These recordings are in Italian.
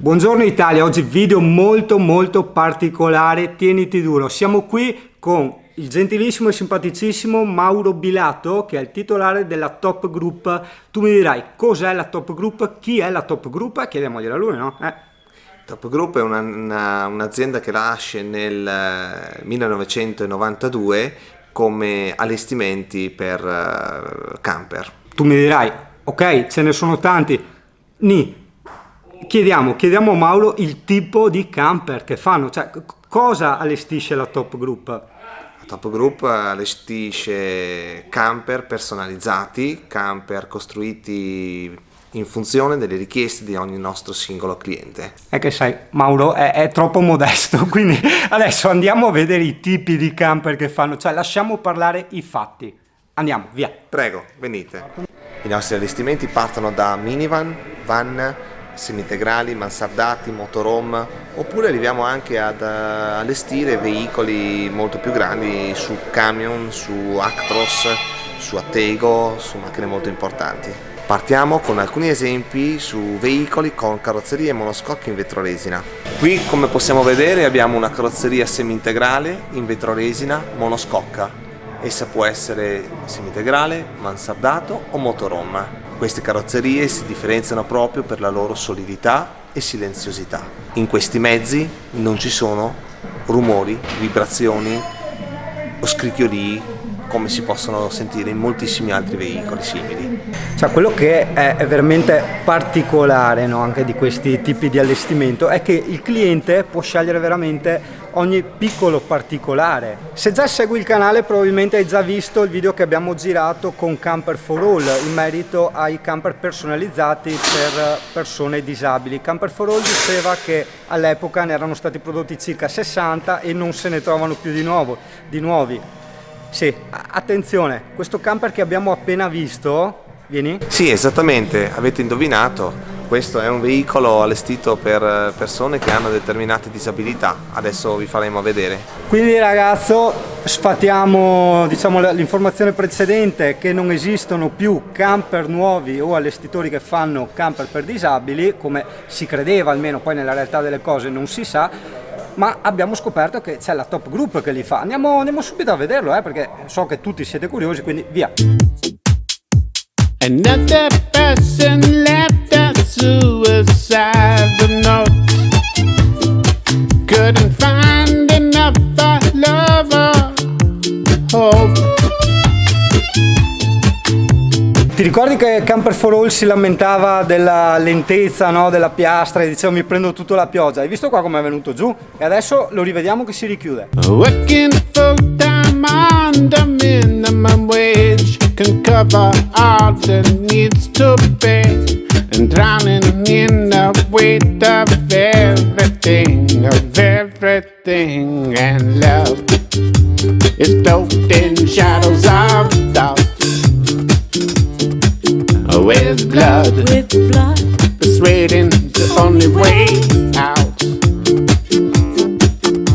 Buongiorno Italia, oggi video molto particolare, tieniti duro. Siamo qui con il gentilissimo e simpaticissimo Mauro Bilato, che è il titolare della Top Group. Tu mi dirai cos'è la Top Group, chi è la Top Group? Chiediamoglielo a lui, no? Top Group è un'azienda che nasce nel 1992 come allestimenti per camper. Tu mi dirai, ok, ce ne sono tanti. Chiediamo a Mauro il tipo di camper che fanno, cioè cosa allestisce la Top Group? La Top Group allestisce camper personalizzati, camper costruiti in funzione delle richieste di ogni nostro singolo cliente. È che sai, Mauro è troppo modesto, quindi adesso andiamo a vedere i tipi di camper che fanno, cioè lasciamo parlare i fatti. Andiamo, via. Prego, venite. I nostri allestimenti partono da minivan, van, semi-integrali, mansardati, motorhome, oppure arriviamo anche ad allestire veicoli molto più grandi su camion, su Actros, su Attego, su macchine molto importanti. Partiamo con alcuni esempi su veicoli con carrozzerie monoscocche in vetroresina. Qui, come possiamo vedere, abbiamo una carrozzeria semi-integrale in vetroresina monoscocca. Essa può essere semi-integrale, mansardato o motorhome. Queste carrozzerie si differenziano proprio per la loro solidità e silenziosità. In questi mezzi non ci sono rumori, vibrazioni o scricchiolii come si possono sentire in moltissimi altri veicoli simili. Cioè, quello che è veramente particolare, no, anche di questi tipi di allestimento è che il cliente può scegliere veramente ogni piccolo particolare. Se già segui il canale probabilmente hai già visto il video che abbiamo girato con Camper for All in merito ai camper personalizzati per persone disabili. Camper for All diceva che all'epoca ne erano stati prodotti circa 60 e non se ne trovano più di nuovi. Sì, attenzione, questo camper che abbiamo appena visto, vieni? Sì, esattamente, avete indovinato. Questo è un veicolo allestito per persone che hanno determinate disabilità. Adesso vi faremo vedere. Quindi ragazzo, sfatiamo l'informazione precedente che non esistono più camper nuovi o allestitori che fanno camper per disabili, come si credeva, almeno poi nella realtà delle cose non si sa. Ma abbiamo scoperto che c'è la Top Group che li fa. Andiamo subito a vederlo, perché so che tutti siete curiosi, quindi via. Another person left a suicide note. Couldn't find enough love or hope. Ti ricordi che Camper for All si lamentava della lentezza, no, della piastra e diceva mi prendo tutta la pioggia? Hai visto qua come è venuto giù? E adesso lo rivediamo che si richiude. Working full time on the minimum wage can cover all the needs to pay, and drowning in the weight of everything, and love is cloaked in shadows of doubt. With blood, persuading the only way out.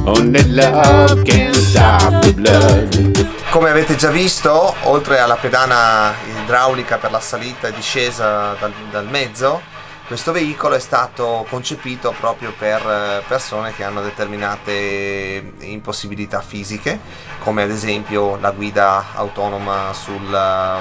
Only love can stop the blood. Come avete già visto, oltre alla pedana idraulica per la salita e discesa dal mezzo, questo veicolo è stato concepito proprio per persone che hanno determinate impossibilità fisiche, come ad esempio la guida autonoma sul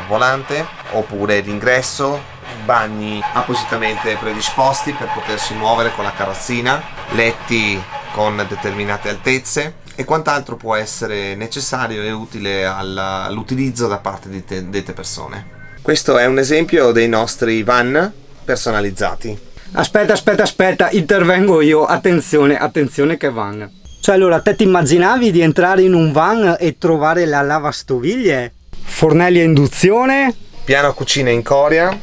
volante, oppure l'ingresso, bagni appositamente predisposti per potersi muovere con la carrozzina, letti con determinate altezze e quant'altro può essere necessario e utile all'utilizzo da parte di dette persone. Questo è un esempio dei nostri van personalizzati. Aspetta, intervengo io. Attenzione che van. Cioè, allora, te ti immaginavi di entrare in un van e trovare la lavastoviglie, fornelli a induzione, piano cucina in coria,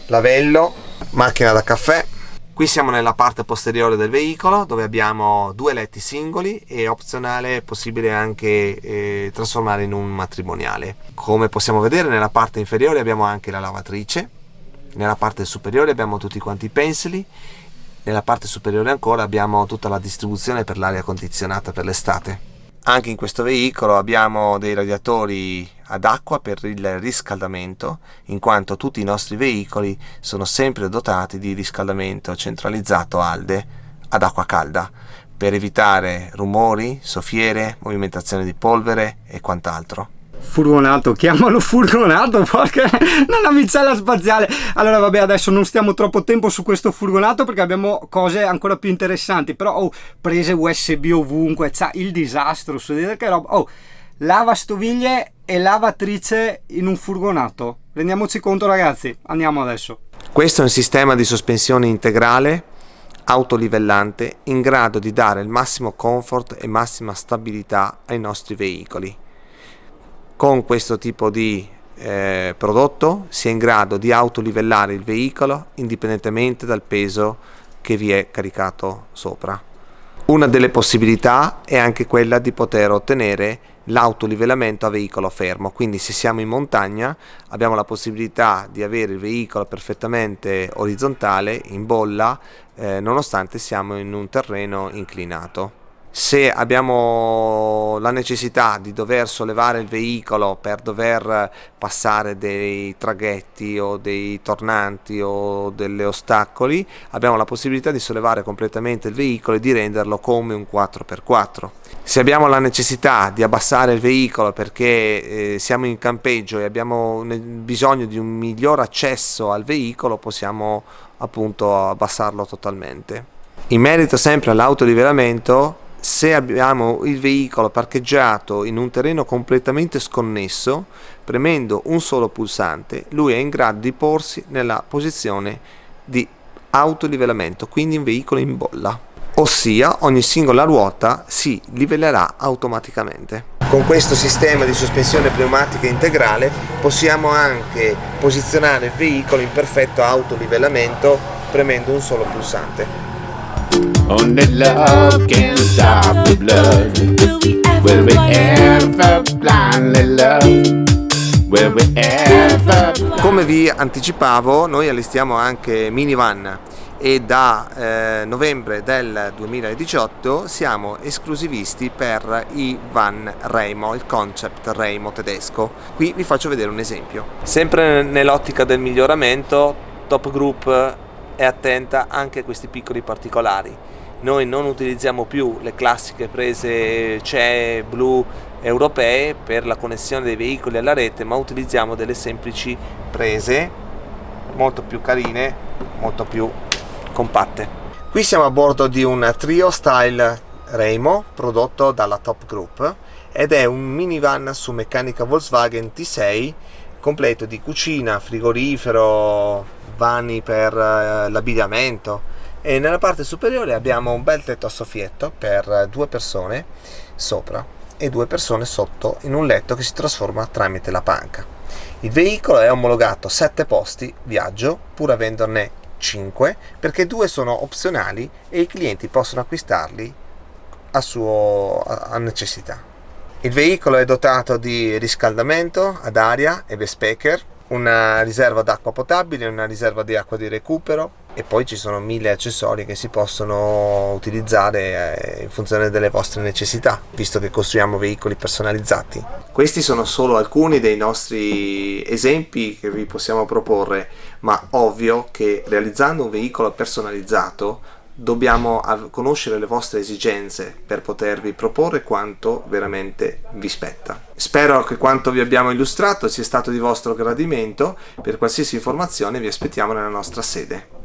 lavello, macchina da caffè. Qui siamo nella parte posteriore del veicolo, dove abbiamo 2 letti singoli e opzionale è possibile anche trasformare in un matrimoniale. Come possiamo vedere, nella parte inferiore abbiamo anche la lavatrice, nella parte superiore abbiamo tutti quanti i pensili, nella parte superiore ancora abbiamo tutta la distribuzione per l'aria condizionata per l'estate. Anche in questo veicolo abbiamo dei radiatori ad acqua per il riscaldamento, in quanto tutti i nostri veicoli sono sempre dotati di riscaldamento centralizzato ALDE ad acqua calda per evitare rumori, soffiere, movimentazione di polvere e quant'altro. Furgonato, chiamalo furgonato, porca, una navicella spaziale. Allora vabbè, adesso non stiamo troppo tempo su questo furgonato perché abbiamo cose ancora più interessanti, però prese USB ovunque, c'ha il disastro, che roba, lavastoviglie e lavatrice in un furgonato, rendiamoci conto ragazzi, andiamo adesso. Questo è un sistema di sospensione integrale autolivellante in grado di dare il massimo comfort e massima stabilità ai nostri veicoli. Con questo tipo di prodotto si è in grado di autolivellare il veicolo indipendentemente dal peso che vi è caricato sopra. Una delle possibilità è anche quella di poter ottenere l'autolivellamento a veicolo fermo, quindi se siamo in montagna abbiamo la possibilità di avere il veicolo perfettamente orizzontale, in bolla, nonostante siamo in un terreno inclinato. Se abbiamo la necessità di dover sollevare il veicolo per dover passare dei traghetti o dei tornanti o degli ostacoli, abbiamo la possibilità di sollevare completamente il veicolo e di renderlo come un 4x4. Se abbiamo la necessità di abbassare il veicolo perché siamo in campeggio e abbiamo bisogno di un miglior accesso al veicolo, possiamo appunto abbassarlo totalmente. In merito sempre all'autolivellamento, se abbiamo il veicolo parcheggiato in un terreno completamente sconnesso, premendo un solo pulsante, lui è in grado di porsi nella posizione di autolivellamento, quindi un veicolo in bolla, ossia ogni singola ruota si livellerà automaticamente. Con questo sistema di sospensione pneumatica integrale possiamo anche posizionare il veicolo in perfetto autolivellamento premendo un solo pulsante. Only love can stop the blood. Will we ever blindly love? Will we ever? Come vi anticipavo, noi allestiamo anche minivan e da novembre del 2018 siamo esclusivisti per i van Remo, il concept Remo tedesco. Qui vi faccio vedere un esempio. Sempre nell'ottica del miglioramento, Top Group è attenta anche a questi piccoli particolari. Noi non utilizziamo più le classiche prese CE blu europee per la connessione dei veicoli alla rete, ma utilizziamo delle semplici prese molto più carine, molto più compatte. Qui siamo a bordo di un Trio Style Remo prodotto dalla Top Group ed è un minivan su meccanica Volkswagen T6 completo di cucina, frigorifero, vani per l'abbigliamento e nella parte superiore abbiamo un bel tetto a soffietto per 2 persone sopra e 2 persone sotto in un letto che si trasforma tramite la panca. Il veicolo è omologato 7 posti viaggio pur avendone 5 perché 2 sono opzionali e i clienti possono acquistarli a necessità. Il veicolo è dotato di riscaldamento ad aria e speaker, una riserva d'acqua potabile, una riserva di acqua di recupero e poi ci sono 1000 accessori che si possono utilizzare in funzione delle vostre necessità, visto che costruiamo veicoli personalizzati. Questi sono solo alcuni dei nostri esempi che vi possiamo proporre, ma ovvio che realizzando un veicolo personalizzato dobbiamo conoscere le vostre esigenze per potervi proporre quanto veramente vi spetta. Spero che quanto vi abbiamo illustrato sia stato di vostro gradimento. Per qualsiasi informazione vi aspettiamo nella nostra sede.